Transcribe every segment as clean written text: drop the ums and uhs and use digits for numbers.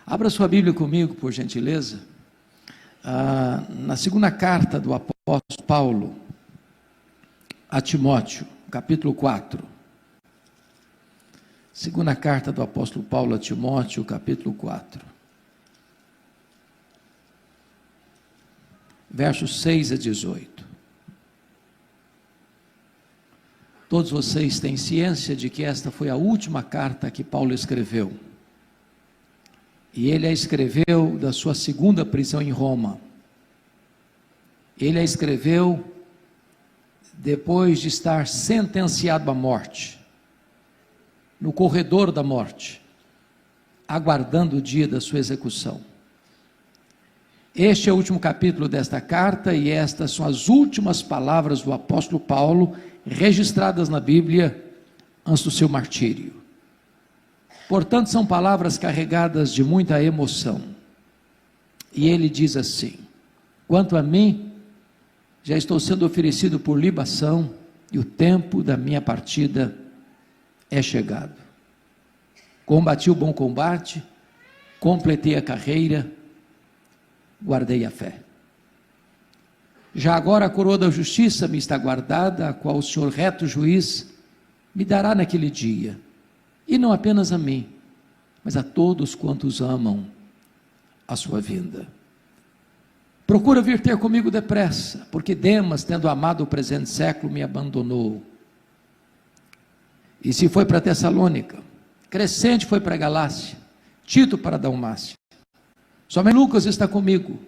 Abra sua Bíblia comigo, por gentileza, na segunda carta do apóstolo Paulo a Timóteo, capítulo 4. Segunda carta do apóstolo Paulo a Timóteo, capítulo 4. Versos 6 a 18. Todos vocês têm ciência de que esta foi a última carta que Paulo escreveu. E ele a escreveu da sua segunda prisão em Roma. Ele a escreveu depois de estar sentenciado à morte, no corredor da morte, aguardando o dia da sua execução. Este é o último capítulo desta carta e estas são as últimas palavras do apóstolo Paulo registradas na Bíblia antes do seu martírio. Portanto, são palavras carregadas de muita emoção. E ele diz assim: quanto a mim, já estou sendo oferecido por libação e o tempo da minha partida é chegado. Combati o bom combate, completei a carreira, guardei a fé. Já agora a coroa da justiça me está guardada, a qual o Senhor reto juiz me dará naquele dia, e não apenas a mim, mas a todos quantos amam a sua vinda. Procura vir ter comigo depressa, porque Demas, tendo amado o presente século, me abandonou. E se foi para Tessalônica, Crescente foi para Galácia, Tito para Dalmácia. Somente Lucas está comigo.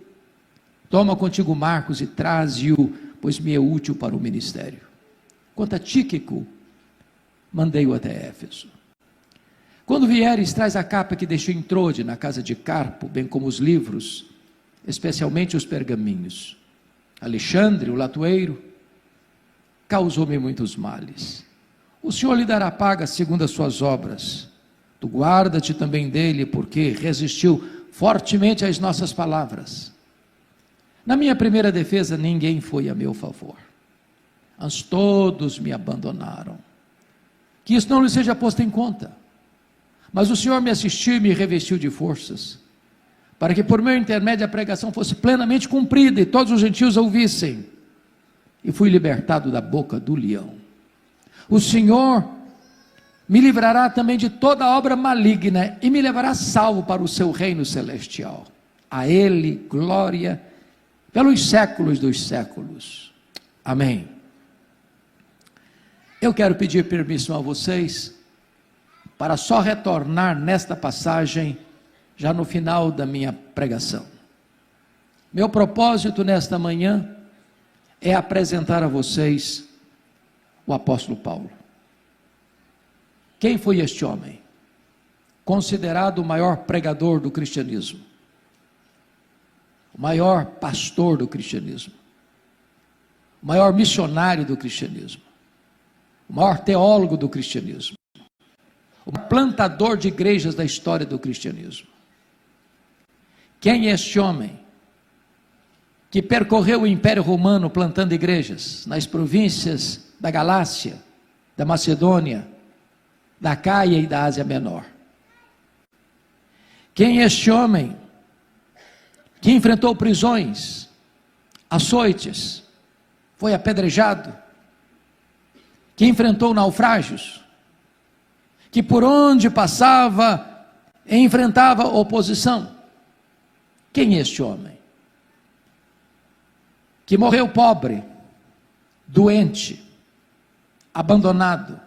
Toma contigo Marcos e traze-o, pois me é útil para o ministério. Quanto a Tíquico, mandei-o até Éfeso. Quando vieres, traz a capa que deixei em Trode, na casa de Carpo, bem como os livros, especialmente os pergaminhos. Alexandre, o latoeiro, causou-me muitos males. O Senhor lhe dará paga segundo as suas obras. Tu guarda-te também dele, porque resistiu fortemente às nossas palavras. Na minha primeira defesa, ninguém foi a meu favor. Antes todos me abandonaram. Que isso não lhe seja posto em conta. Mas o Senhor me assistiu e me revestiu de forças, para que por meu intermédio a pregação fosse plenamente cumprida e todos os gentios ouvissem. E fui libertado da boca do leão. O Senhor me livrará também de toda obra maligna e me levará salvo para o seu reino celestial. A Ele glória pelos séculos dos séculos. Amém. Eu quero pedir permissão a vocês para só retornar nesta passagem já no final da minha pregação. Meu propósito nesta manhã é apresentar a vocês o apóstolo Paulo. Quem foi este homem? Considerado o maior pregador do cristianismo, o maior pastor do cristianismo, o maior missionário do cristianismo, o maior teólogo do cristianismo, o plantador de igrejas da história do cristianismo. Quem é este homem que percorreu o Império Romano plantando igrejas nas províncias da Galácia, da Macedônia, da Caia e da Ásia Menor? Quem é este homem que enfrentou prisões, açoites, foi apedrejado, que enfrentou naufrágios, que por onde passava enfrentava oposição? Quem é este homem? Que morreu pobre, doente, abandonado,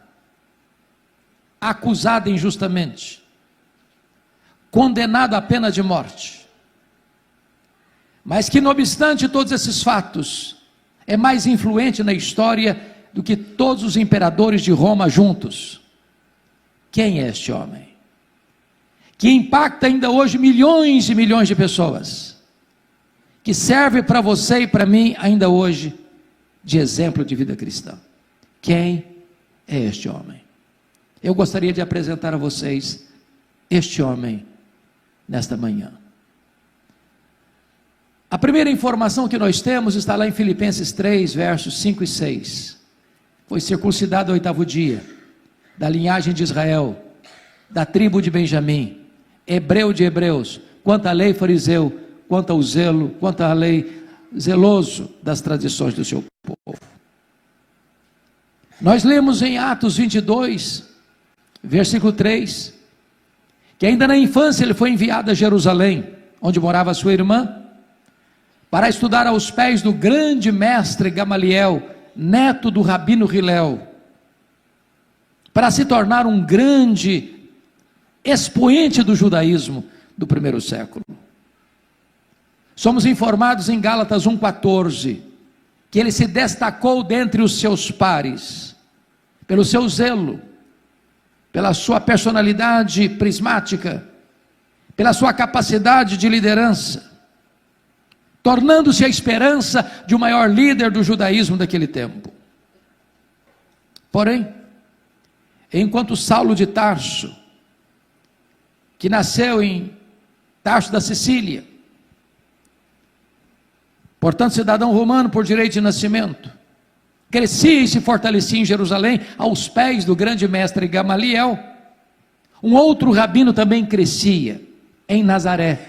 acusado injustamente, condenado à pena de morte, mas que, não obstante todos esses fatos, é mais influente na história do que todos os imperadores de Roma juntos. Quem é este homem? Que impacta ainda hoje milhões e milhões de pessoas, que serve para você e para mim ainda hoje de exemplo de vida cristã. Quem é este homem? Eu gostaria de apresentar a vocês este homem nesta manhã. A primeira informação que nós temos está lá em Filipenses 3, versos 5 e 6. Foi circuncidado ao 8º dia, da linhagem de Israel, da tribo de Benjamim, hebreu de hebreus, quanto à lei fariseu, quanto ao zelo, quanto à lei zeloso das tradições do seu povo. Nós lemos em Atos 22, versículo 3, que ainda na infância ele foi enviado a Jerusalém, onde morava sua irmã, para estudar aos pés do grande mestre Gamaliel, neto do rabino Hilel, para se tornar um grande expoente do judaísmo do primeiro século. Somos informados em Gálatas 1,14, que ele se destacou dentre os seus pares, pelo seu zelo, pela sua personalidade prismática, pela sua capacidade de liderança, tornando-se a esperança de um maior líder do judaísmo daquele tempo. Porém, enquanto Saulo de Tarso, que nasceu em Tarso da Sicília, portanto cidadão romano por direito de nascimento, crescia e se fortalecia em Jerusalém, aos pés do grande mestre Gamaliel, um outro rabino também crescia em Nazaré,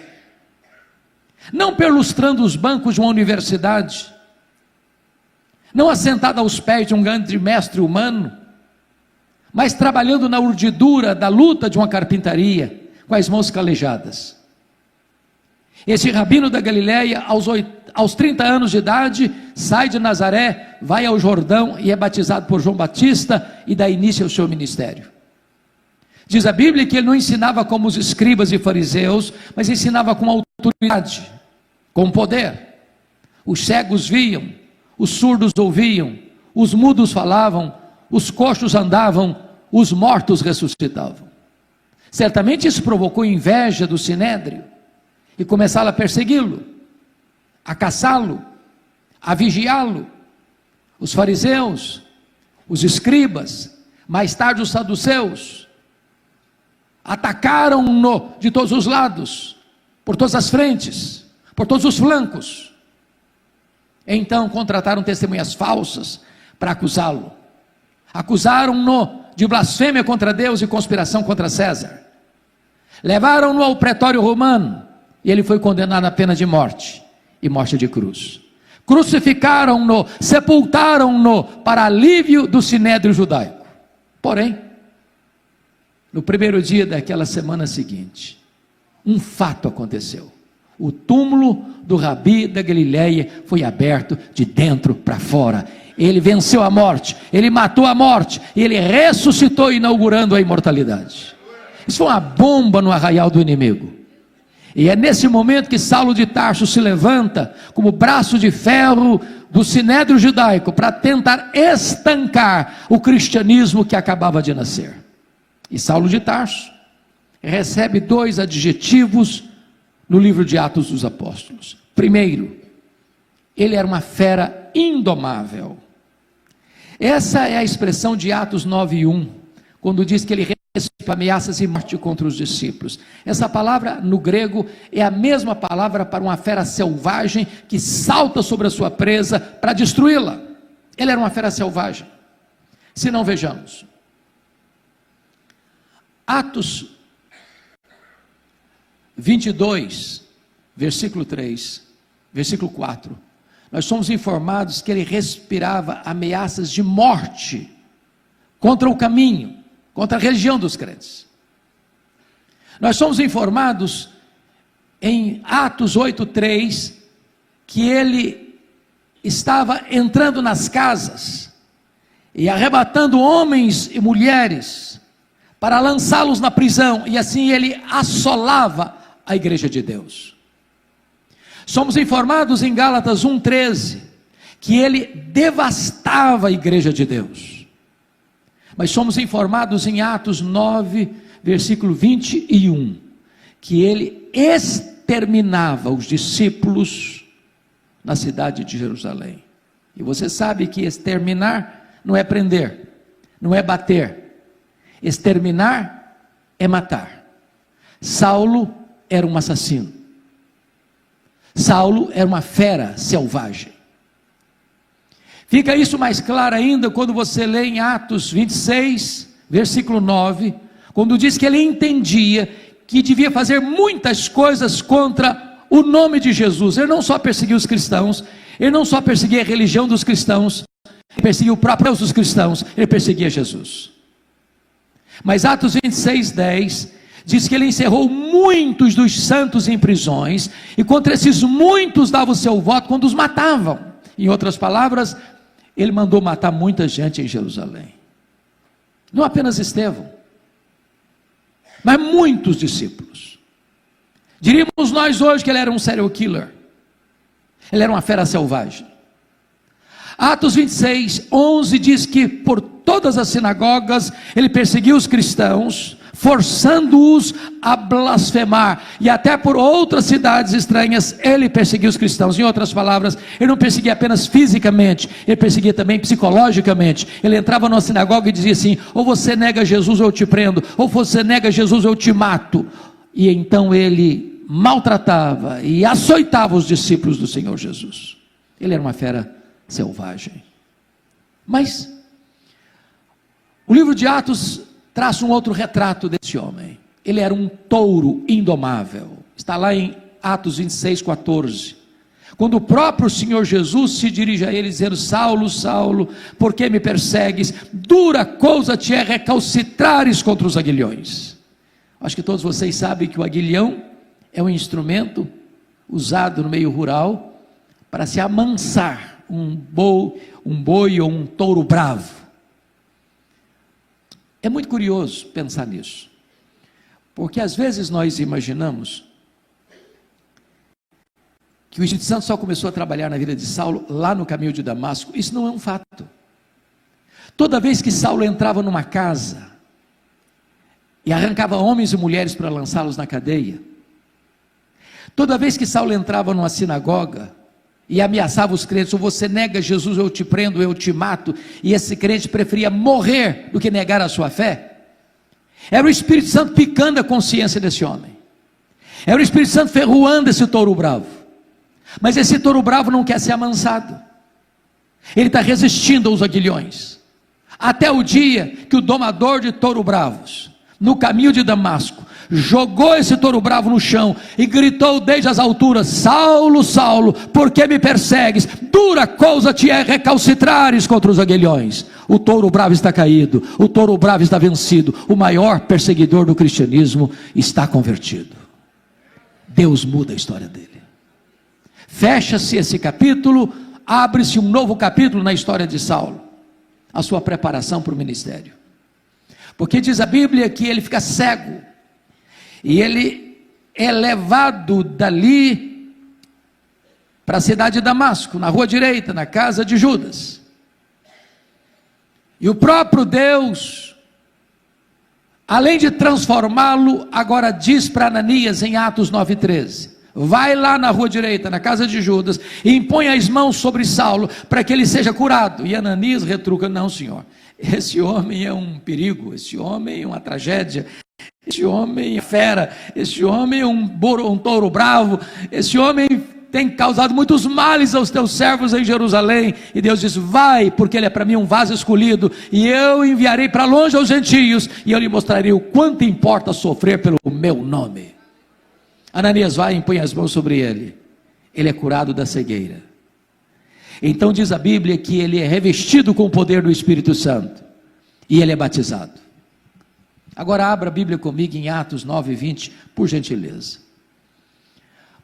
não perlustrando os bancos de uma universidade, não assentado aos pés de um grande mestre humano, mas trabalhando na urdidura da luta de uma carpintaria, com as mãos calejadas. Esse rabino da Galileia, aos 30 anos de idade, sai de Nazaré, vai ao Jordão e é batizado por João Batista e dá início ao seu ministério. Diz a Bíblia que ele não ensinava como os escribas e fariseus, mas ensinava com autoridade, com poder. Os cegos viam, os surdos ouviam, os mudos falavam, os coxos andavam, os mortos ressuscitavam. Certamente isso provocou inveja do Sinédrio, e começaram a persegui-lo, a caçá-lo, a vigiá-lo. Os fariseus, os escribas, mais tarde os saduceus, atacaram-no de todos os lados, por todas as frentes, por todos os flancos. Então contrataram testemunhas falsas para acusá-lo. Acusaram-no de blasfêmia contra Deus e conspiração contra César. Levaram-no ao pretório romano, e ele foi condenado à pena de morte, e morte de cruz. Crucificaram-no, sepultaram-no, para alívio do sinédrio judaico. Porém, no primeiro dia daquela semana seguinte, um fato aconteceu. O túmulo do Rabi da Galileia foi aberto de dentro para fora. Ele venceu a morte, ele matou a morte, e ele ressuscitou, inaugurando a imortalidade. Isso foi uma bomba no arraial do inimigo. E é nesse momento que Saulo de Tarso se levanta como braço de ferro do sinédrio judaico para tentar estancar o cristianismo que acabava de nascer. E Saulo de Tarso recebe 2 adjetivos no livro de Atos dos Apóstolos. Primeiro, ele era uma fera indomável. Essa é a expressão de Atos 9:1, quando diz que ele recebeu ameaças e morte contra os discípulos. Essa palavra no grego é a mesma palavra para uma fera selvagem que salta sobre a sua presa para destruí-la. Ele era uma fera selvagem. Se não, vejamos Atos 22, versículo 3, versículo 4, nós somos informados que ele respirava ameaças de morte contra o caminho, contra a religião dos crentes. Nós somos informados em Atos 8:3 que ele estava entrando nas casas e arrebatando homens e mulheres para lançá-los na prisão, e assim ele assolava a igreja de Deus. Somos informados em Gálatas 1:13 que ele devastava a igreja de Deus. Mas somos informados em Atos 9, versículo 21, que ele exterminava os discípulos na cidade de Jerusalém. E você sabe que exterminar não é prender, não é bater. Exterminar é matar. Saulo era um assassino. Saulo era uma fera selvagem. Fica isso mais claro ainda quando você lê em Atos 26, versículo 9, quando diz que ele entendia que devia fazer muitas coisas contra o nome de Jesus. Ele não só perseguia os cristãos, ele não só perseguia a religião dos cristãos, ele perseguia o próprio Deus dos cristãos, ele perseguia Jesus. Mas Atos 26:10 diz que ele encerrou muitos dos santos em prisões, e contra esses muitos dava o seu voto quando os matavam. Em outras palavras, ele mandou matar muita gente em Jerusalém. Não apenas Estevão, mas muitos discípulos. Diríamos nós hoje que ele era um serial killer. Ele era uma fera selvagem. Atos 26:11 diz que por todas as sinagogas ele perseguiu os cristãos, forçando-os a blasfemar, e até por outras cidades estranhas ele perseguiu os cristãos. Em outras palavras, ele não perseguia apenas fisicamente, ele perseguia também psicologicamente. Ele entrava numa sinagoga e dizia assim: ou você nega Jesus ou eu te prendo, ou você nega Jesus ou eu te mato. E então ele maltratava e açoitava os discípulos do Senhor Jesus. Ele era uma fera selvagem. Mas o livro de Atos traça um outro retrato desse homem. Ele era um touro indomável. Está lá em Atos 26:14. Quando o próprio Senhor Jesus se dirige a ele dizendo: Saulo, Saulo, por que me persegues? Dura coisa te é recalcitrares contra os aguilhões. Acho que todos vocês sabem que o aguilhão é um instrumento usado no meio rural para se amansar um boi ou um touro bravo. É muito curioso pensar nisso, porque às vezes nós imaginamos que o Espírito Santo só começou a trabalhar na vida de Saulo lá no caminho de Damasco. Isso não é um fato. Toda vez que Saulo entrava numa casa e arrancava homens e mulheres para lançá-los na cadeia, toda vez que Saulo entrava numa sinagoga e ameaçava os crentes: ou você nega Jesus, eu te prendo, eu te mato, e esse crente preferia morrer do que negar a sua fé, era o Espírito Santo picando a consciência desse homem, era o Espírito Santo ferroando esse touro bravo. Mas esse touro bravo não quer ser amansado, ele está resistindo aos aguilhões, até o dia que o domador de touro bravos, no caminho de Damasco, jogou esse touro bravo no chão e gritou desde as alturas: Saulo, Saulo, por que me persegues? Dura coisa te é recalcitrares contra os aguilhões. O touro bravo está caído, o touro bravo está vencido, o maior perseguidor do cristianismo está convertido. Deus muda a história dele. Fecha-se esse capítulo, abre-se um novo capítulo na história de Saulo, a sua preparação para o ministério. Porque diz a Bíblia que ele fica cego, e ele é levado dali para a cidade de Damasco, na rua direita, na casa de Judas. E o próprio Deus, além de transformá-lo, agora diz para Ananias em Atos 9:13: vai lá na rua direita, na casa de Judas, e impõe as mãos sobre Saulo, para que ele seja curado. E Ananias retruca: não, senhor, esse homem é um perigo, esse homem é uma tragédia, esse homem é fera, esse homem é um touro bravo, esse homem tem causado muitos males aos teus servos em Jerusalém. E Deus diz: vai, porque ele é para mim um vaso escolhido, e eu enviarei para longe aos gentios, e eu lhe mostrarei o quanto importa sofrer pelo meu nome. Ananias vai e impõe as mãos sobre ele, ele é curado da cegueira. Então diz a Bíblia que ele é revestido com o poder do Espírito Santo, e ele é batizado. Agora abra a Bíblia comigo em Atos 9:20, por gentileza.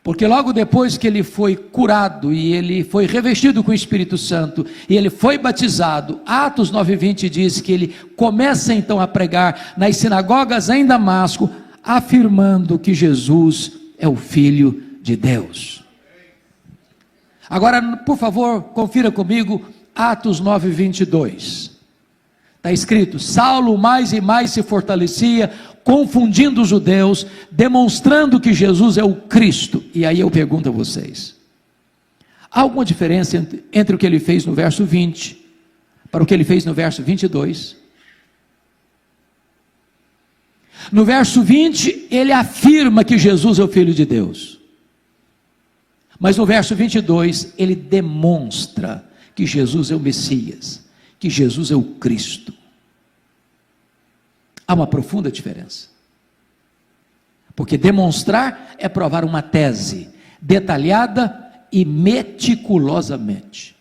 Porque logo depois que ele foi curado, e ele foi revestido com o Espírito Santo, e ele foi batizado, Atos 9:20 diz que ele começa então a pregar nas sinagogas em Damasco, afirmando que Jesus é o Filho de Deus. Agora, por favor, confira comigo Atos 9:22. Está escrito: Saulo mais e mais se fortalecia, confundindo os judeus, demonstrando que Jesus é o Cristo. E aí eu pergunto a vocês: há alguma diferença entre o que ele fez no verso 20 para o que ele fez no verso 22? No verso 20 ele afirma que Jesus é o Filho de Deus, mas no verso 22 ele demonstra que Jesus é o Messias, que Jesus é o Cristo. Há uma profunda diferença. Porque demonstrar é provar uma tese, detalhada e meticulosamente.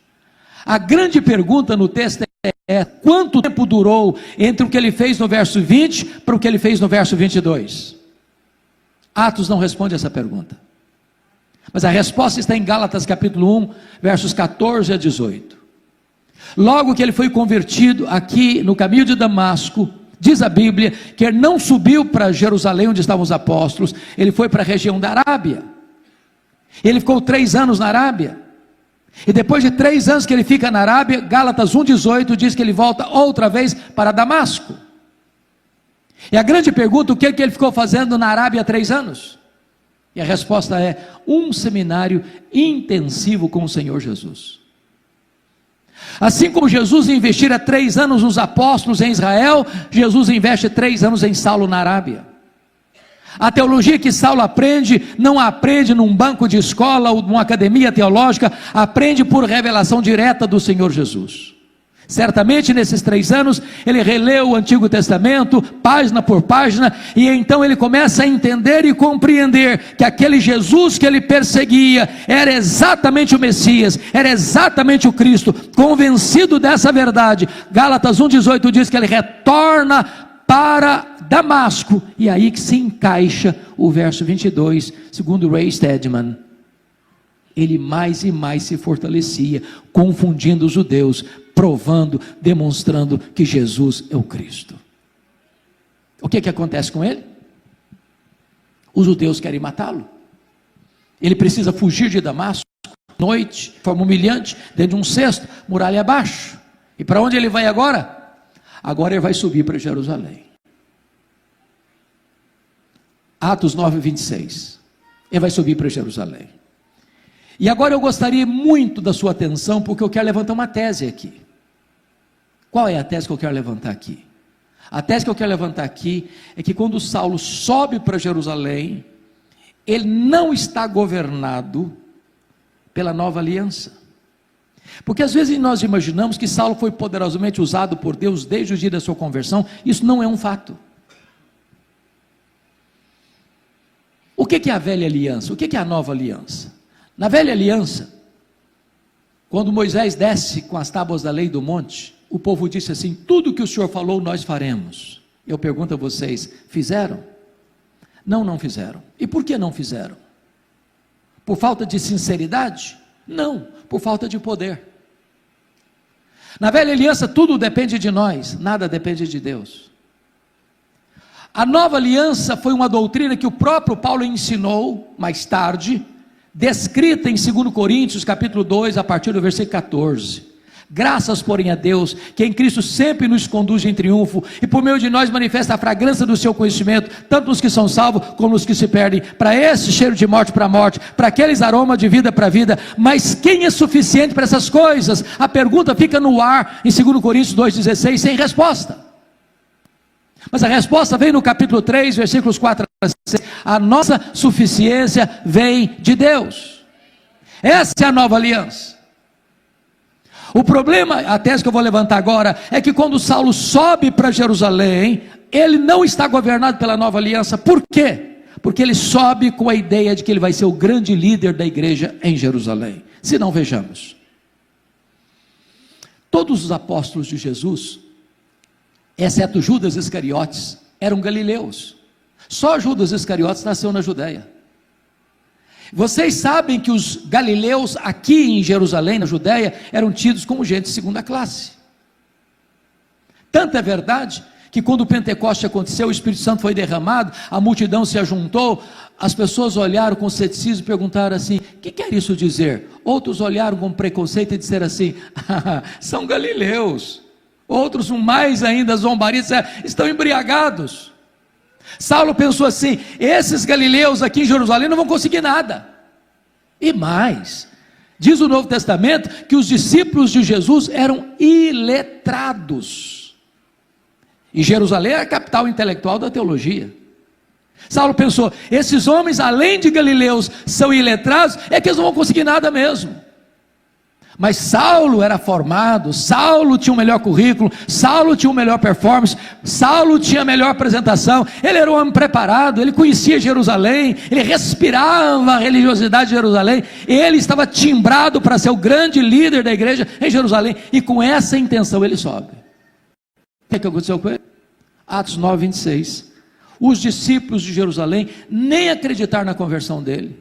A grande pergunta no texto é: quanto tempo durou entre o que ele fez no verso 20 para o que ele fez no verso 22? Atos não responde essa pergunta. Mas a resposta está em Gálatas capítulo 1, versos 14 a 18. Logo que ele foi convertido aqui no caminho de Damasco, diz a Bíblia que ele não subiu para Jerusalém onde estavam os apóstolos, ele foi para a região da Arábia. Ele ficou 3 anos na Arábia. E depois de 3 anos que ele fica na Arábia, Gálatas 1,18 diz que ele volta outra vez para Damasco. E a grande pergunta: o que ele ficou fazendo na Arábia há 3 anos? E a resposta é: um seminário intensivo com o Senhor Jesus. Assim como Jesus investira 3 anos nos apóstolos em Israel, Jesus investe 3 anos em Saulo na Arábia. A teologia que Saulo aprende, não aprende num banco de escola ou numa academia teológica, aprende por revelação direta do Senhor Jesus. Certamente nesses 3 anos, ele releu o Antigo Testamento, página por página, e então ele começa a entender e compreender que aquele Jesus que ele perseguia, era exatamente o Messias, era exatamente o Cristo. Convencido dessa verdade, Gálatas 1,18 diz que ele retorna para Damasco, e aí que se encaixa o verso 22, segundo Ray Stedman. Ele mais e mais se fortalecia, confundindo os judeus, provando, demonstrando que Jesus é o Cristo. O que acontece com ele? Os judeus querem matá-lo. Ele precisa fugir de Damasco, noite, de forma humilhante, dentro de um cesto, muralha abaixo. E para onde ele vai agora? Agora ele vai subir para Jerusalém. Atos 9:26. Ele vai subir para Jerusalém. E agora eu gostaria muito da sua atenção, porque eu quero levantar uma tese aqui. Qual é a tese que eu quero levantar aqui? A tese que eu quero levantar aqui é que quando Saulo sobe para Jerusalém, ele não está governado pela nova aliança. Porque às vezes nós imaginamos que Saulo foi poderosamente usado por Deus desde o dia da sua conversão. Isso não é um fato. O que é a velha aliança? O que é a nova aliança? Na velha aliança, quando Moisés desce com as tábuas da lei do monte, o povo disse assim: tudo que o Senhor falou nós faremos. Eu pergunto a vocês: fizeram? Não, não fizeram. E por que não fizeram? Por falta de sinceridade? Não, por falta de poder. Na velha aliança tudo depende de nós, nada depende de Deus. A nova aliança foi uma doutrina que o próprio Paulo ensinou mais tarde, descrita em 2 Coríntios capítulo 2, a partir do versículo 14. Graças, porém, a Deus, que em Cristo sempre nos conduz em triunfo, e por meio de nós manifesta a fragrância do seu conhecimento, tanto nos que são salvos, como nos que se perdem. Para esse cheiro de morte para morte, para aqueles aroma de vida para vida. Mas quem é suficiente para essas coisas? A pergunta fica no ar, em 2 Coríntios 2,16, sem resposta. Mas a resposta vem no capítulo 3, versículos 4 a 6. A nossa suficiência vem de Deus. Essa é a nova aliança. O problema, a tese que eu vou levantar agora, é que quando Saulo sobe para Jerusalém, ele não está governado pela nova aliança. Por quê? Porque ele sobe com a ideia de que ele vai ser o grande líder da igreja em Jerusalém. Se não, vejamos. Todos os apóstolos de Jesus, exceto Judas Iscariotes, eram galileus. Só Judas Iscariotes nasceu na Judéia. Vocês sabem que os galileus aqui em Jerusalém, na Judéia, eram tidos como gente de segunda classe. Tanto é verdade que quando o Pentecoste aconteceu, o Espírito Santo foi derramado, a multidão se ajuntou, as pessoas olharam com ceticismo e perguntaram assim: o que quer isso dizer? Outros olharam com preconceito e disseram assim: são galileus. Outros, mais ainda, zombaria, disseram: estão embriagados. Saulo pensou assim: esses galileus aqui em Jerusalém não vão conseguir nada. E mais, diz o Novo Testamento que os discípulos de Jesus eram iletrados, e Jerusalém é a capital intelectual da teologia. Saulo pensou: esses homens, além de galileus, são iletrados, é que eles não vão conseguir nada mesmo. Mas Saulo era formado, Saulo tinha o melhor currículo, Saulo tinha o melhor performance, Saulo tinha a melhor apresentação, ele era um homem preparado, ele conhecia Jerusalém, ele respirava a religiosidade de Jerusalém, ele estava timbrado para ser o grande líder da igreja em Jerusalém, e com essa intenção ele sobe. O que aconteceu com ele? Atos 9, 26. Os discípulos de Jerusalém nem acreditaram na conversão dele,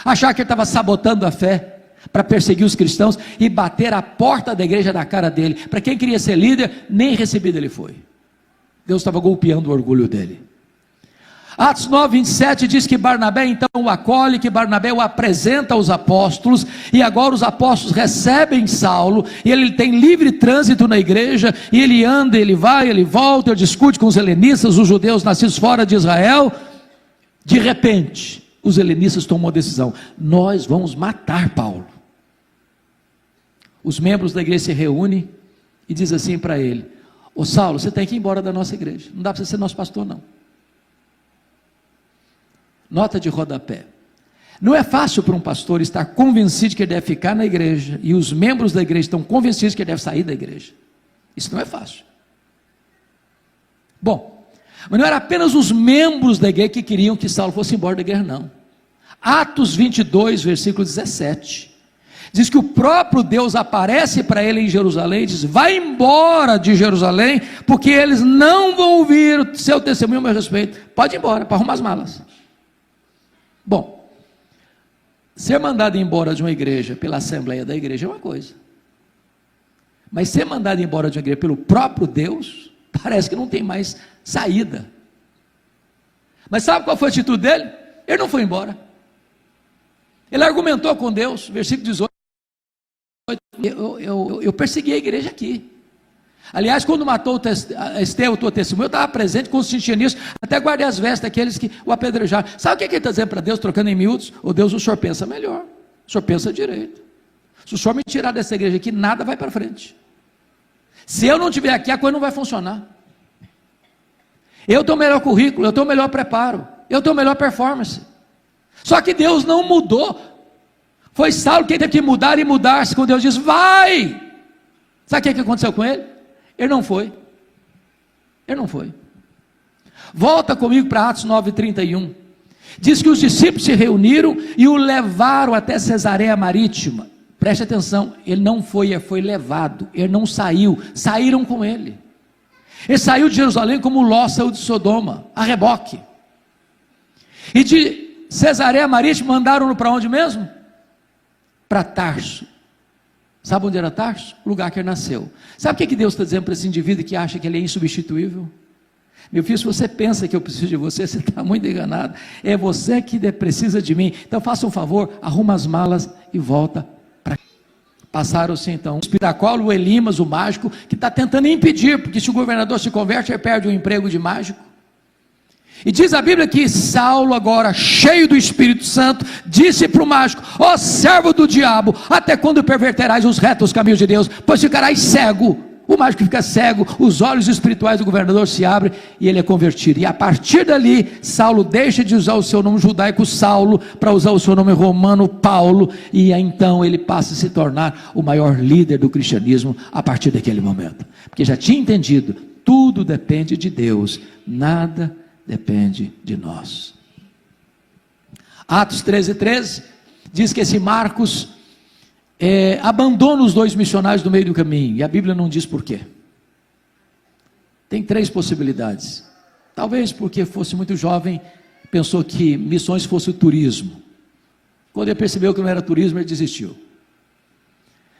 acharam que ele estava sabotando a fé, para perseguir os cristãos e bater a porta da igreja na cara dele. Para quem queria ser líder, nem recebido ele foi. Deus estava golpeando o orgulho dele. Atos 9, 27 diz que Barnabé então o acolhe, que Barnabé o apresenta aos apóstolos, e agora os apóstolos recebem Saulo, e ele tem livre trânsito na igreja, e ele anda, ele vai, ele volta, ele discute com os helenistas, os judeus nascidos fora de Israel. De repente, os helenistas tomam uma decisão: nós vamos matar Paulo. Os membros da igreja se reúnem e diz assim para ele: ô Saulo, você tem que ir embora da nossa igreja, não dá para você ser nosso pastor não. Nota de rodapé: não é fácil para um pastor estar convencido que ele deve ficar na igreja, e os membros da igreja estão convencidos que ele deve sair da igreja. Isso não é fácil. Bom, mas não era apenas os membros da igreja que queriam que Saulo fosse embora da igreja, não. Atos 22, versículo 17, diz que o próprio Deus aparece para ele em Jerusalém e diz: vai embora de Jerusalém, porque eles não vão ouvir o seu testemunho a meu respeito. Pode ir embora, para arrumar as malas. Bom, ser mandado embora de uma igreja pela assembleia da igreja é uma coisa, mas ser mandado embora de uma igreja pelo próprio Deus, parece que não tem mais saída. Mas sabe qual foi a atitude dele? Ele não foi embora. Ele argumentou com Deus, versículo 18, eu persegui a igreja aqui. Aliás, quando matou Estevão, tua testemunha, eu estava presente, consentia nisso, até guardei as vestes daqueles que o apedrejaram. Sabe o que ele está dizendo para Deus, trocando em miúdos? Ô Deus, o senhor pensa melhor, o senhor pensa direito. Se o senhor me tirar dessa igreja aqui, nada vai para frente. Se eu não estiver aqui, a coisa não vai funcionar. Eu tenho o melhor currículo, eu tenho o melhor preparo, eu tenho a melhor performance. Só que Deus não mudou. Foi Saulo quem teve que mudar e mudar-se, quando Deus diz: vai. Sabe o que aconteceu com ele? Ele não foi. Ele não foi. Volta comigo para Atos 9:31. Diz que os discípulos se reuniram e o levaram até Cesareia Marítima. Preste atenção, ele não foi, ele foi levado, ele não saiu, saíram com ele. Ele saiu de Jerusalém como Ló saiu de Sodoma, a reboque. E de Cesareia Marítima mandaram-no para onde mesmo? Para Tarso. Sabe onde era Tarso? O lugar que ele nasceu. Sabe o que Deus está dizendo para esse indivíduo que acha que ele é insubstituível? Meu filho, se você pensa que eu preciso de você, você está muito enganado. É você que precisa de mim. Então faça um favor, arruma as malas e volta para cá. Passaram-se então o Espiracolo, o Elimas, o mágico, que está tentando impedir, porque se o governador se converte, ele perde o emprego de mágico. E diz a Bíblia que Saulo, agora cheio do Espírito Santo, disse para o mágico: ó servo do diabo, até quando perverterás os retos caminhos de Deus, pois ficarás cego. O mágico fica cego, os olhos espirituais do governador se abrem e ele é convertido. E a partir dali, Saulo deixa de usar o seu nome judaico Saulo para usar o seu nome romano Paulo, e então ele passa a se tornar o maior líder do cristianismo a partir daquele momento, porque já tinha entendido: tudo depende de Deus, nada depende de nós. Atos 13:13 diz que esse Marcos abandona os dois missionários no meio do caminho, e a Bíblia não diz por quê. Tem três possibilidades. Talvez porque fosse muito jovem, pensou que missões fosse o turismo. Quando ele percebeu que não era turismo, ele desistiu.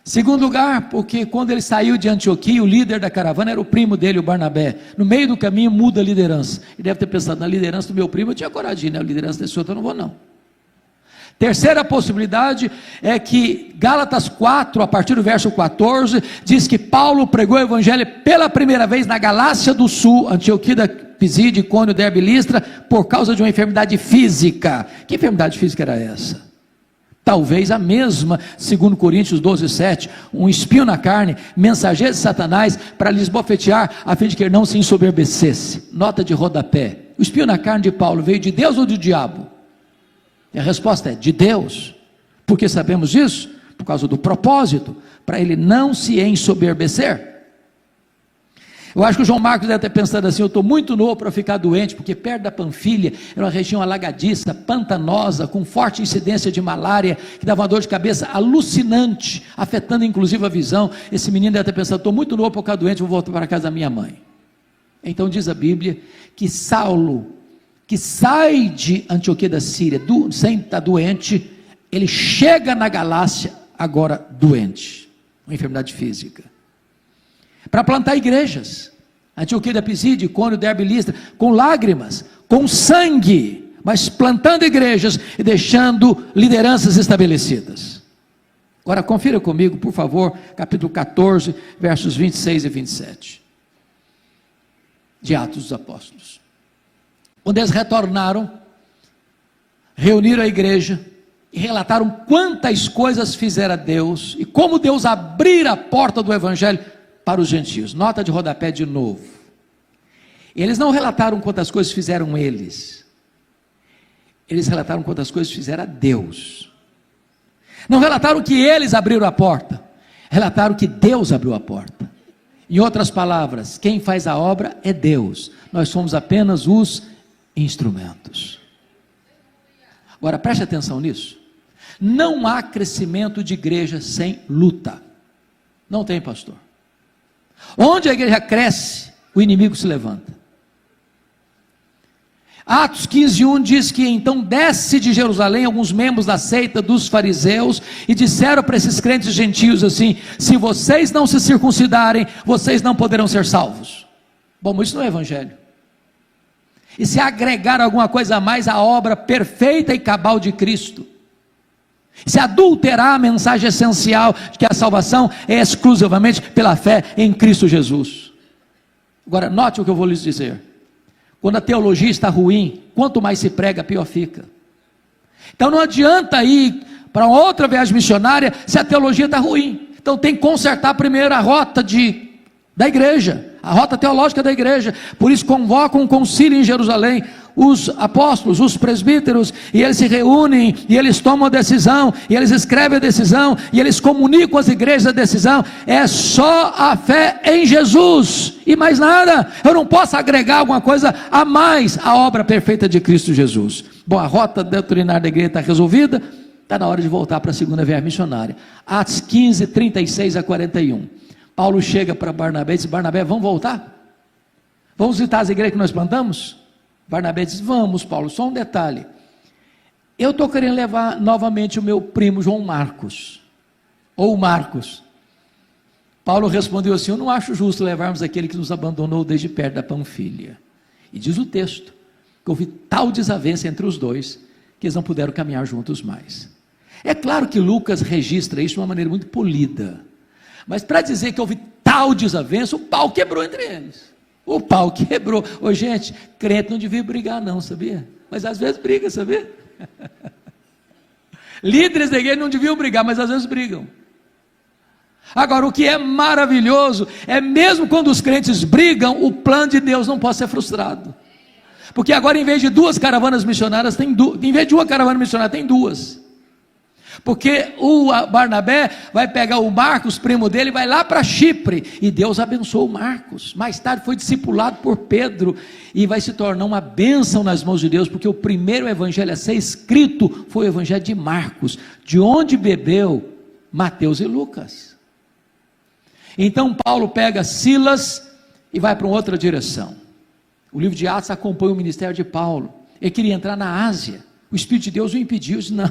Segundo lugar, porque quando ele saiu de Antioquia, o líder da caravana era o primo dele, o Barnabé. No meio do caminho muda a liderança. Ele deve ter pensado: na liderança do meu primo eu tinha coragem de ir, na liderança desse outro eu não vou não. Terceira possibilidade é que Gálatas 4, a partir do verso 14, diz que Paulo pregou o evangelho pela primeira vez na Galácia do Sul, Antioquia da Pisídia, Icônio, Derbe e Listra, por causa de uma enfermidade física. Que enfermidade física era essa? Talvez a mesma, segundo Coríntios 12:7, um espinho na carne, mensageiro de Satanás, para lhes bofetear, a fim de que ele não se ensoberbecesse. Nota de rodapé: o espinho na carne de Paulo veio de Deus ou do diabo? E a resposta é de Deus. Por que sabemos disso? por causa do propósito, para ele não se ensoberbecer. Eu acho que o João Marcos deve ter pensado assim: eu estou muito novo para ficar doente, porque perto da Panfilha era uma região alagadiça, pantanosa, com forte incidência de malária, que dava uma dor de cabeça alucinante, afetando inclusive a visão. Esse menino deve ter pensado: estou muito novo para ficar doente, vou voltar para a casa da minha mãe. Então diz a Bíblia que Saulo, que sai de Antioquia da Síria, sem estar doente, ele chega na Galácia agora doente, uma enfermidade física, para plantar igrejas, Antioquia da Pisídia, Icônio, Derbe e Listra, com lágrimas, com sangue, mas plantando igrejas e deixando lideranças estabelecidas. Agora confira comigo, por favor, capítulo 14, versos 26 e 27, de Atos dos Apóstolos. Quando eles retornaram, reuniram a igreja, e relataram quantas coisas fizera Deus, e como Deus abrira a porta do Evangelho para os gentios. Nota de rodapé de novo. Eles não relataram quantas coisas fizeram eles relataram quantas coisas fizera Deus. Não relataram que eles abriram a porta, relataram que Deus abriu a porta. Em outras palavras, quem faz a obra é Deus, nós somos apenas os instrumentos. Agora preste atenção nisso. Não há crescimento de igreja sem luta. Não tem, pastor. Onde a igreja cresce, o inimigo se levanta. Atos 15:1 diz que então desce de Jerusalém alguns membros da seita dos fariseus e disseram para esses crentes gentios assim: se vocês não se circuncidarem, vocês não poderão ser salvos. Bom, isso não é evangelho. E se agregar alguma coisa a mais à obra perfeita e cabal de Cristo, se adulterar a mensagem essencial de que a salvação é exclusivamente pela fé em Cristo Jesus. Agora note o que eu vou lhes dizer: quando a teologia está ruim, quanto mais se prega, pior fica. Então não adianta ir para outra viagem missionária se a teologia está ruim. Então tem que consertar primeiro a rota da igreja, a rota teológica da igreja. Por isso convocam um concílio em Jerusalém, os apóstolos, os presbíteros, e eles se reúnem, e eles tomam a decisão, e eles escrevem a decisão, e eles comunicam às igrejas a decisão. É só a fé em Jesus, e mais nada. Eu não posso agregar alguma coisa a mais à obra perfeita de Cristo Jesus. Bom, a rota doutrinária da igreja está resolvida, está na hora de voltar para a segunda viagem missionária. Atos 15, 36 a 41. Paulo chega para Barnabé e diz: Barnabé, vamos voltar? Vamos visitar as igrejas que nós plantamos? Barnabé diz: vamos, Paulo, só um detalhe, eu estou querendo levar novamente o meu primo João Marcos, ou Marcos. Paulo respondeu assim: eu não acho justo levarmos aquele que nos abandonou desde perto da Panfilha. E diz o texto, que houve tal desavença entre os dois, que eles não puderam caminhar juntos mais. É claro que Lucas registra isso de uma maneira muito polida, mas para dizer que houve tal desavença, o pau quebrou entre eles. O pau quebrou. Ô gente, crente não devia brigar não, sabia? Mas às vezes briga, sabia? Líderes da igreja não deviam brigar, mas às vezes brigam. Agora, o que é maravilhoso é mesmo quando os crentes brigam, o plano de Deus não pode ser frustrado. Porque agora, em vez de duas caravanas missionárias, em vez de uma caravana missionária, tem duas. Porque o Barnabé vai pegar o Marcos, primo dele, e vai lá para Chipre, e Deus abençoou o Marcos. Mais tarde foi discipulado por Pedro, e vai se tornar uma bênção nas mãos de Deus, porque o primeiro evangelho a ser escrito foi o evangelho de Marcos, de onde bebeu Mateus e Lucas. Então Paulo pega Silas e vai para uma outra direção. O livro de Atos acompanha o ministério de Paulo. Ele queria entrar na Ásia, o Espírito de Deus o impediu. Disse: não,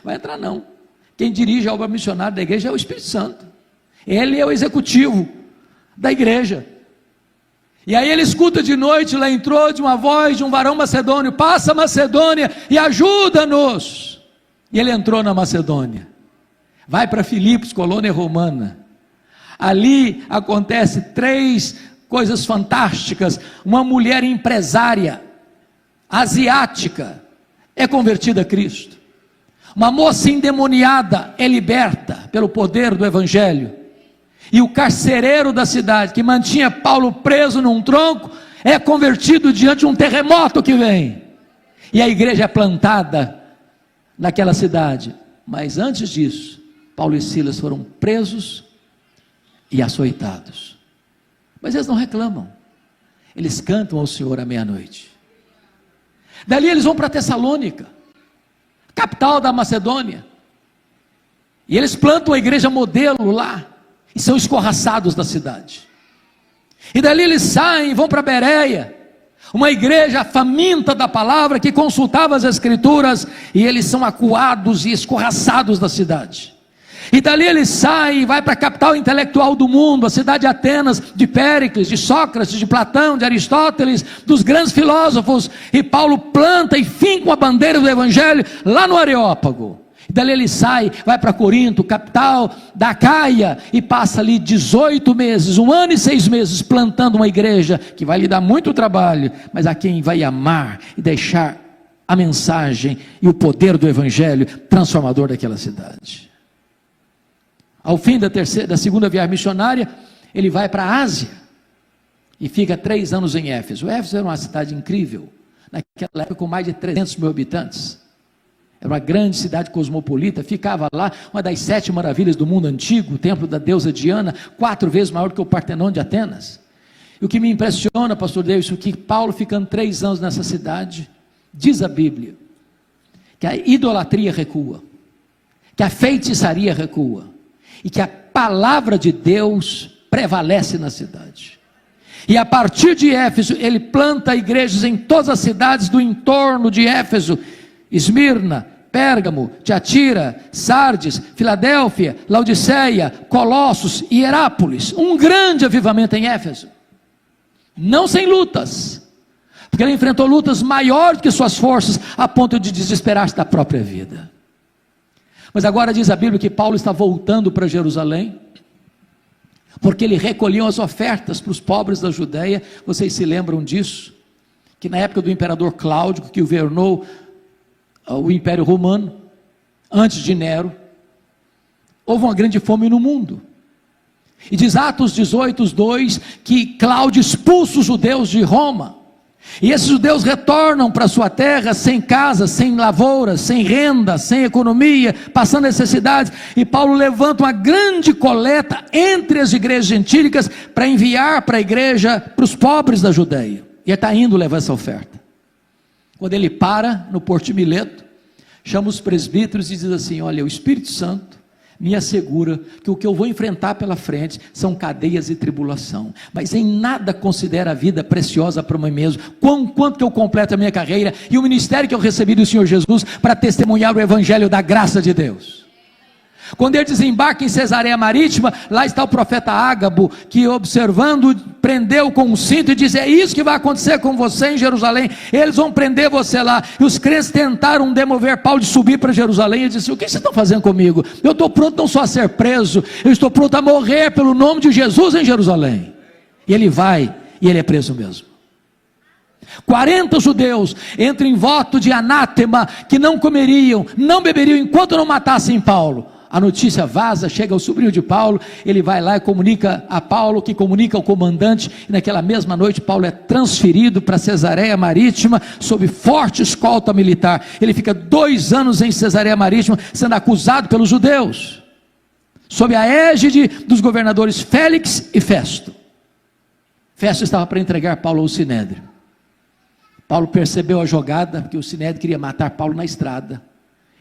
vai entrar não. Quem dirige a obra missionária da igreja é o Espírito Santo. Ele é o executivo da igreja. E aí ele escuta de noite, lá entrou de uma voz de um varão macedônio: passa a Macedônia e ajuda-nos. E ele entrou na Macedônia, vai para Filipos, colônia romana. Ali acontece 3 coisas fantásticas. Uma mulher empresária asiática é convertida a Cristo. Uma moça endemoniada é liberta pelo poder do evangelho. E o carcereiro da cidade, que mantinha Paulo preso num tronco, é convertido diante de um terremoto que vem. E a igreja é plantada naquela cidade. Mas antes disso, Paulo e Silas foram presos e açoitados. Mas eles não reclamam. Eles cantam ao Senhor à meia-noite. Dali eles vão para Tessalônica, capital da Macedônia. E eles plantam a igreja modelo lá. E são escorraçados da cidade. E dali eles saem e vão para Bereia, uma igreja faminta da palavra, que consultava as escrituras, e eles são acuados e escorraçados da cidade. E dali ele sai e vai para a capital intelectual do mundo, a cidade de Atenas, de Péricles, de Sócrates, de Platão, de Aristóteles, dos grandes filósofos. E Paulo planta e finca a bandeira do evangelho lá no Areópago. E dali ele sai, vai para Corinto, capital da Acaia, e passa ali 18 meses, 1 ano e 6 meses, plantando uma igreja que vai lhe dar muito trabalho, mas a quem vai amar e deixar a mensagem e o poder do evangelho transformador daquela cidade. Ao fim da segunda viagem missionária, ele vai para a Ásia e fica 3 anos em Éfeso. Éfeso era uma cidade incrível, naquela época com mais de 300 mil habitantes. Era uma grande cidade cosmopolita, ficava lá uma das 7 maravilhas do mundo antigo, o templo da deusa Diana, 4 vezes maior que o Partenon de Atenas. E o que me impressiona, pastor Deus, é que Paulo ficando 3 anos nessa cidade, diz a Bíblia, que a idolatria recua, que a feitiçaria recua, e que a palavra de Deus prevalece na cidade. E a partir de Éfeso, ele planta igrejas em todas as cidades do entorno de Éfeso: Esmirna, Pérgamo, Tiatira, Sardes, Filadélfia, Laodiceia, Colossos e Herápolis. Um grande avivamento em Éfeso, não sem lutas, porque ele enfrentou lutas maiores que suas forças, a ponto de desesperar-se da própria vida. Mas agora diz a Bíblia que Paulo está voltando para Jerusalém, porque ele recolheu as ofertas para os pobres da Judéia. Vocês se lembram disso? Que na época do imperador Cláudio, que governou o Império Romano, antes de Nero, houve uma grande fome no mundo. E diz Atos 18:2, que Cláudio expulsa os judeus de Roma, e esses judeus retornam para sua terra sem casa, sem lavouras, sem renda, sem economia, passando necessidades. E Paulo levanta uma grande coleta entre as igrejas gentílicas para enviar para a igreja, para os pobres da Judéia. E ele está indo levar essa oferta. Quando ele para no Porto de Mileto, chama os presbíteros e diz assim: olha, o Espírito Santo me assegura que o que eu vou enfrentar pela frente são cadeias e tribulação, mas em nada considero a vida preciosa para mim mesmo, quanto que eu completo a minha carreira e o ministério que eu recebi do Senhor Jesus para testemunhar o evangelho da graça de Deus. Quando ele desembarca em Cesareia Marítima, lá está o profeta Ágabo, que observando, prendeu com um cinto e disse: é isso que vai acontecer com você em Jerusalém, eles vão prender você lá. E os crentes tentaram demover Paulo de subir para Jerusalém. Ele disse: o que vocês estão fazendo comigo? Eu estou pronto não só a ser preso, eu estou pronto a morrer pelo nome de Jesus em Jerusalém. E ele vai, e ele é preso mesmo. 40 judeus entram em voto de anátema, que não comeriam, não beberiam enquanto não matassem Paulo. A notícia vaza, chega ao sobrinho de Paulo, ele vai lá e comunica a Paulo, que comunica ao comandante, e naquela mesma noite Paulo é transferido para Cesareia Marítima, sob forte escolta militar. Ele fica 2 anos em Cesareia Marítima, sendo acusado pelos judeus, sob a égide dos governadores Félix e Festo. Festo estava para entregar Paulo ao Sinédrio. Paulo percebeu a jogada, porque o Sinédrio queria matar Paulo na estrada.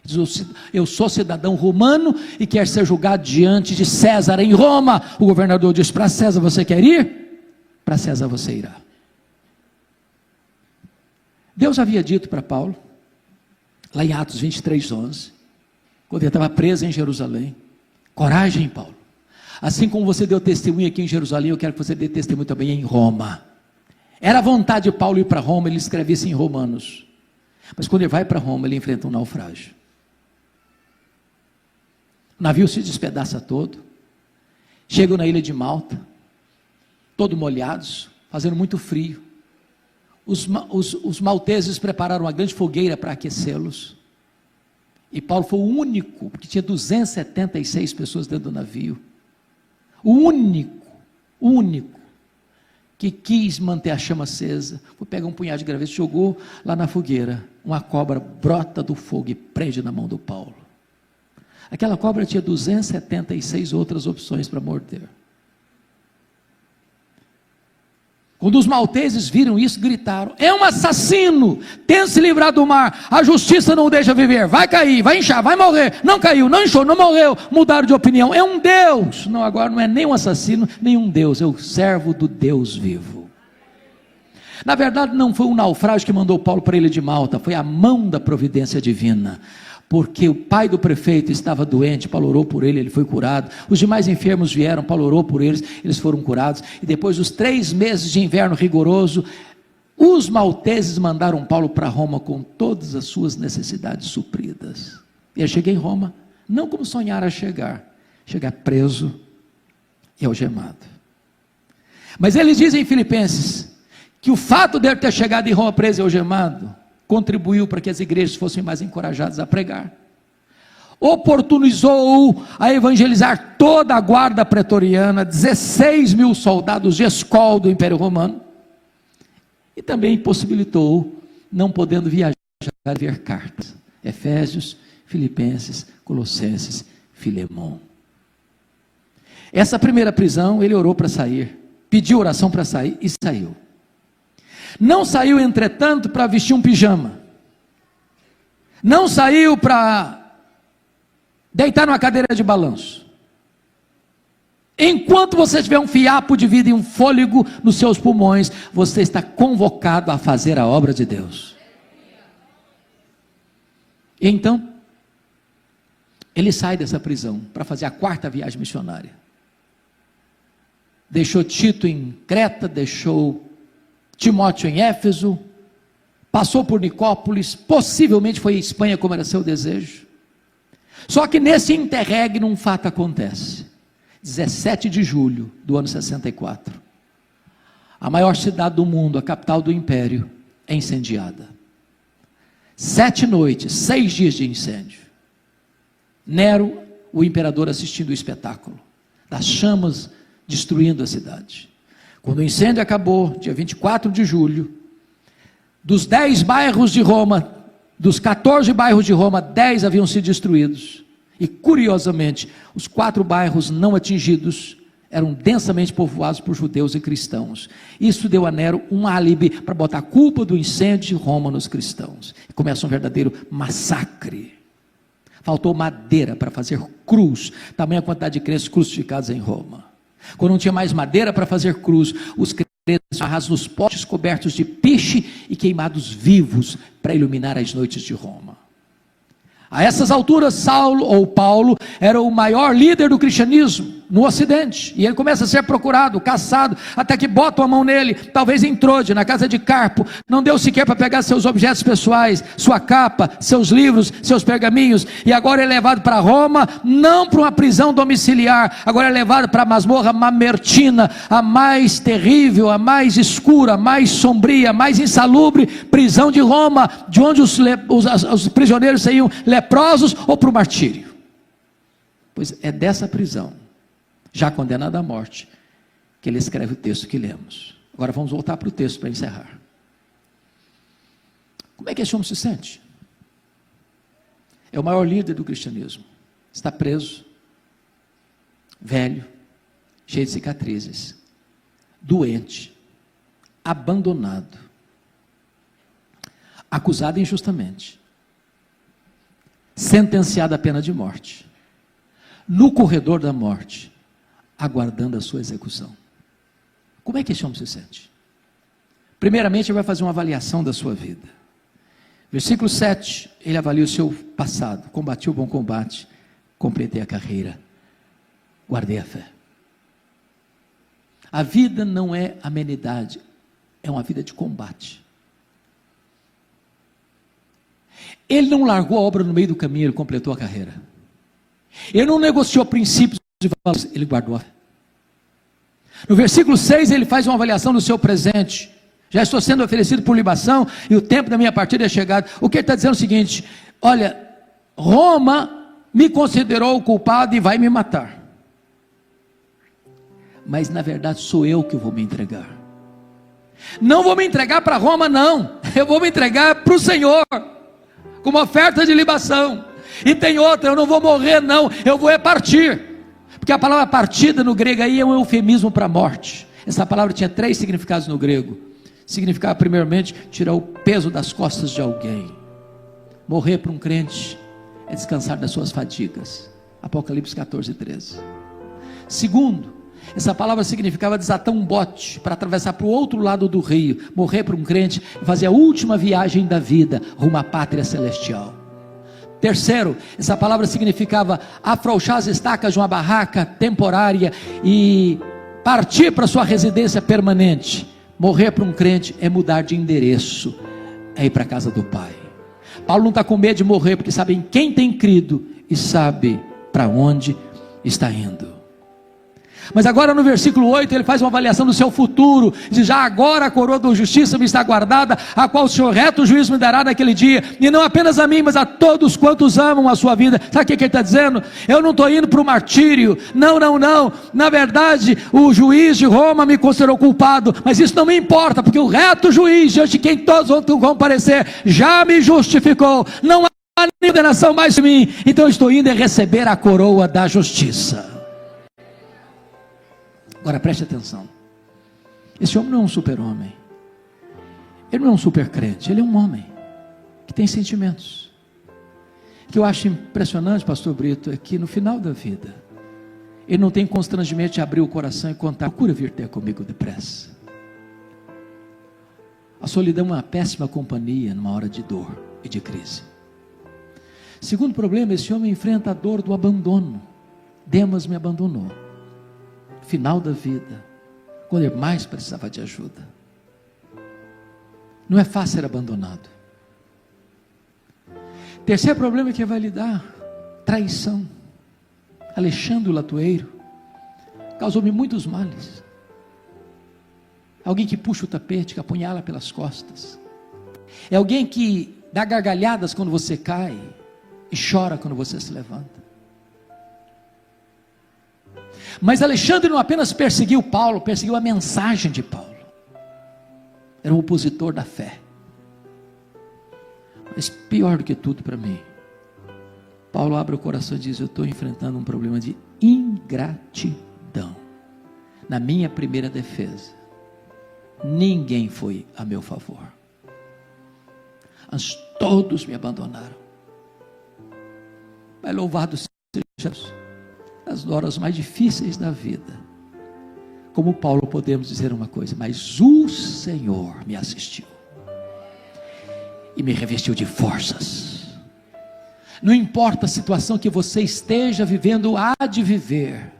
Diz: eu sou cidadão romano e quero ser julgado diante de César em Roma. O governador diz: para César você quer ir? Para César você irá. Deus havia dito para Paulo, lá em Atos 23:11, quando ele estava preso em Jerusalém: coragem, Paulo, assim como você deu testemunho aqui em Jerusalém, eu quero que você dê testemunho também em Roma. Era a vontade de Paulo ir para Roma, ele escrevia isso em Romanos. Mas quando ele vai para Roma, ele enfrenta um naufrágio. O navio se despedaça todo. Chegam na ilha de Malta, todos molhados, fazendo muito frio. Os malteses prepararam uma grande fogueira para aquecê-los. E Paulo foi o único, porque tinha 276 pessoas dentro do navio. O único que quis manter a chama acesa, foi pegar um punhado de graveto, jogou lá na fogueira. Uma cobra brota do fogo e prende na mão do Paulo. Aquela cobra tinha 276 outras opções para morder. Quando os malteses viram isso, gritaram: é um assassino, tenta se livrar do mar, a justiça não o deixa viver, vai cair, vai inchar, vai morrer. Não caiu, não inchou, não morreu. Mudaram de opinião, é um Deus. Não, agora não é nem um assassino, nem um Deus, é o servo do Deus vivo. Na verdade não foi um naufrágio que mandou Paulo para a ilha de Malta, foi a mão da providência divina. Porque o pai do prefeito estava doente, Paulo orou por ele, ele foi curado. Os demais enfermos vieram, Paulo orou por eles, eles foram curados. E depois dos 3 meses de inverno rigoroso, os malteses mandaram Paulo para Roma com todas as suas necessidades supridas. E eu cheguei em Roma, não como sonhara chegar preso e algemado. Mas eles dizem em Filipenses, que o fato de ele ter chegado em Roma preso e algemado, contribuiu para que as igrejas fossem mais encorajadas a pregar, oportunizou a evangelizar toda a guarda pretoriana, 16 mil soldados de escol do Império Romano, e também possibilitou, não podendo viajar, ver cartas, Efésios, Filipenses, Colossenses, Filemão. Essa primeira prisão, ele orou para sair, pediu oração para sair e saiu. Não saiu, entretanto, para vestir um pijama. Não saiu para deitar numa cadeira de balanço. Enquanto você tiver um fiapo de vida e um fôlego nos seus pulmões, você está convocado a fazer a obra de Deus. E então, ele sai dessa prisão para fazer a 4ª viagem missionária. Deixou Tito em Creta, deixou Timóteo em Éfeso, passou por Nicópolis, possivelmente foi à Espanha como era seu desejo. Só que nesse interregno um fato acontece. 17 de julho do ano 64, a maior cidade do mundo, a capital do império, é incendiada. 7 noites, 6 dias de incêndio. Nero, o imperador, assistindo o espetáculo das chamas destruindo a cidade. Quando o incêndio acabou, dia 24 de julho, dos 10 bairros de Roma, dos 14 bairros de Roma, 10 haviam sido destruídos. E curiosamente, os 4 bairros não atingidos eram densamente povoados por judeus e cristãos. Isso deu a Nero um álibi para botar a culpa do incêndio de Roma nos cristãos. E começa um verdadeiro massacre. Faltou madeira para fazer cruz, tamanha quantidade de crentes crucificados em Roma. Quando não tinha mais madeira para fazer cruz, os crentes amarrados nos postes cobertos de piche e queimados vivos para iluminar as noites de Roma. A essas alturas, Paulo era o maior líder do cristianismo no ocidente, e ele começa a ser procurado, caçado, até que botam a mão nele, talvez em Trode, na casa de Carpo. Não deu sequer para pegar seus objetos pessoais, sua capa, seus livros, seus pergaminhos, e agora é levado para Roma, não para uma prisão domiciliar, agora é levado para a masmorra Mamertina, a mais terrível, a mais escura, a mais sombria, a mais insalubre prisão de Roma, de onde os prisioneiros saíam leprosos ou para o martírio. Pois é dessa prisão, já condenado à morte, que ele escreve o texto que lemos. Agora vamos voltar para o texto para encerrar. Como é que esse homem se sente? É o maior líder do cristianismo, está preso, velho, cheio de cicatrizes, doente, abandonado, acusado injustamente, sentenciado à pena de morte, no corredor da morte, aguardando a sua execução. Como é que esse homem se sente? Primeiramente, ele vai fazer uma avaliação da sua vida. Versículo 7, ele avalia o seu passado: combati o bom combate, completei a carreira, guardei a fé. A vida não é amenidade, é uma vida de combate. Ele não largou a obra no meio do caminho, ele completou a carreira. Ele não negociou princípios e valores, ele guardou a fé. No versículo 6, ele faz uma avaliação do seu presente. Já estou sendo oferecido por libação e o tempo da minha partida é chegado. O que ele está dizendo é o seguinte: olha, Roma me considerou o culpado e vai me matar. Mas na verdade sou eu que vou me entregar. Não vou me entregar para Roma, não. Eu vou me entregar para o Senhor, como oferta de libação. E tem outra: eu não vou morrer não, eu vou partir. Porque a palavra partida no grego aí é um eufemismo para a morte. Essa palavra tinha 3 significados no grego. Significava primeiramente tirar o peso das costas de alguém. Morrer para um crente é descansar das suas fadigas. Apocalipse 14:13. Segundo, essa palavra significava desatar um bote para atravessar para o outro lado do rio. Morrer para um crente é fazer a última viagem da vida rumo à pátria celestial. Terceiro, essa palavra significava afrouxar as estacas de uma barraca temporária e partir para sua residência permanente. Morrer para um crente é mudar de endereço, é ir para a casa do Pai. Paulo não está com medo de morrer, porque sabe em quem tem crido e sabe para onde está indo. Mas agora no versículo 8 ele faz uma avaliação do seu futuro, diz: já agora a coroa da justiça me está guardada, a qual o Senhor reto juízo me dará naquele dia, e não apenas a mim, mas a todos quantos amam a sua vida. Sabe o que ele está dizendo? Eu não estou indo para o martírio, não, na verdade o juiz de Roma me considerou culpado, mas isso não me importa, porque o reto juiz, diante de quem todos vão comparecer, já me justificou, não há condenação mais em mim, então eu estou indo receber a coroa da justiça. Agora preste atenção, esse homem não é um super-homem, ele não é um super-crente, ele é um homem que tem sentimentos. O que eu acho impressionante, pastor Brito, é que no final da vida, ele não tem constrangimento de abrir o coração e contar: procura vir ter comigo depressa. A solidão é uma péssima companhia numa hora de dor e de crise. Segundo problema, esse homem enfrenta a dor do abandono. Demas me abandonou. Final da vida, quando ele mais precisava de ajuda. Não é fácil ser abandonado. Terceiro problema que vai lidar: traição. Alexandre o latoeiro causou-me muitos males. Alguém que puxa o tapete, que apunhala pelas costas. É alguém que dá gargalhadas quando você cai e chora quando você se levanta. Mas Alexandre não apenas perseguiu Paulo, perseguiu a mensagem de Paulo. Era um opositor da fé. Mas pior do que tudo para mim, Paulo abre o coração e diz: eu estou enfrentando um problema de ingratidão. Na minha primeira defesa, ninguém foi a meu favor, mas todos me abandonaram. Mas louvado seja Jesus. Nas horas mais difíceis da vida, como Paulo, podemos dizer uma coisa: mas o Senhor me assistiu e me revestiu de forças. Não importa a situação que você esteja vivendo, há de viver,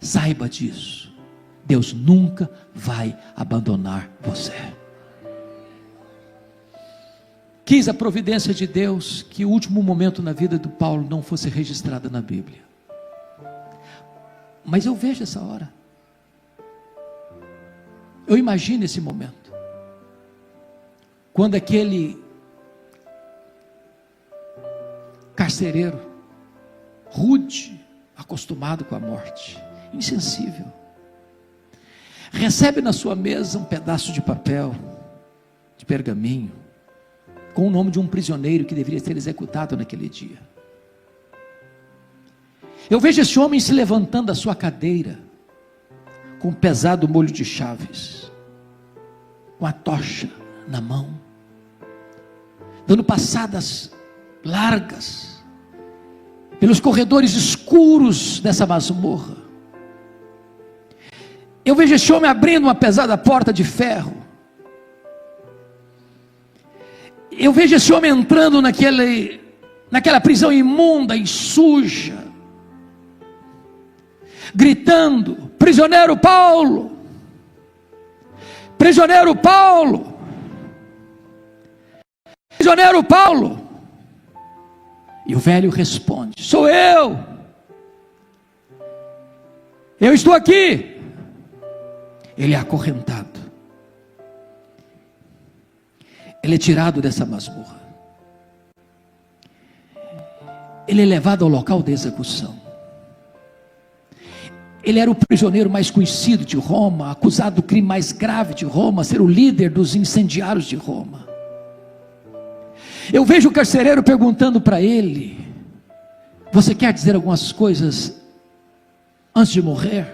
saiba disso: Deus nunca vai abandonar você. Quis a providência de Deus que o último momento na vida do Paulo não fosse registrado na Bíblia. Mas eu vejo essa hora, eu imagino esse momento, quando aquele carcereiro, rude, acostumado com a morte, insensível, recebe na sua mesa um pedaço de papel, de pergaminho, com o nome de um prisioneiro que deveria ser executado naquele dia. Eu vejo esse homem se levantando da sua cadeira, com um pesado molho de chaves, com a tocha na mão, dando passadas largas, pelos corredores escuros dessa masmorra. Eu vejo esse homem abrindo uma pesada porta de ferro. Eu vejo esse homem entrando naquela prisão imunda e suja, gritando: prisioneiro Paulo, prisioneiro Paulo, prisioneiro Paulo. E o velho responde: sou eu estou aqui. Ele é acorrentado, ele é tirado dessa masmorra, ele é levado ao local da execução. Ele era o prisioneiro mais conhecido de Roma, acusado do crime mais grave de Roma, ser o líder dos incendiários de Roma. Eu vejo o carcereiro perguntando para ele: Você quer dizer algumas coisas antes de morrer?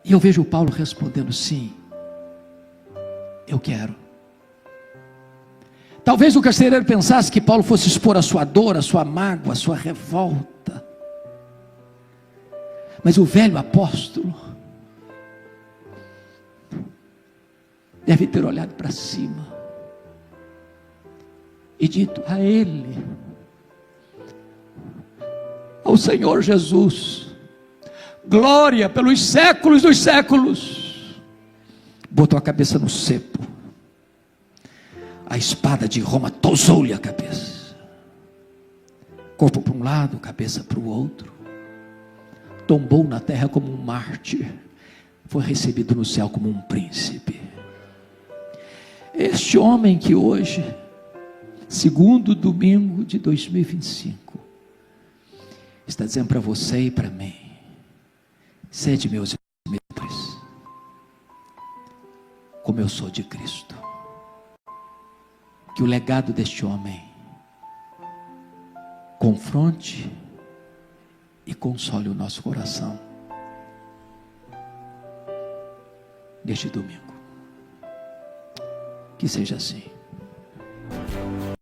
E eu vejo Paulo respondendo: sim, eu quero. Talvez o carcereiro pensasse que Paulo fosse expor a sua dor, a sua mágoa, a sua revolta. Mas o velho apóstolo deve ter olhado para cima e dito a ele, ao Senhor Jesus, glória pelos séculos dos séculos. Botou a cabeça no cepo, a espada de Roma tosou-lhe a cabeça, corpo para um lado, cabeça para o outro, tombou na terra como um mártir, foi recebido no céu como um príncipe. Este homem que hoje, segundo domingo de 2025, está dizendo para você e para mim: sede meus imitadores, como eu sou de Cristo. Que o legado deste homem confronte e console o nosso coração neste domingo. Que seja assim.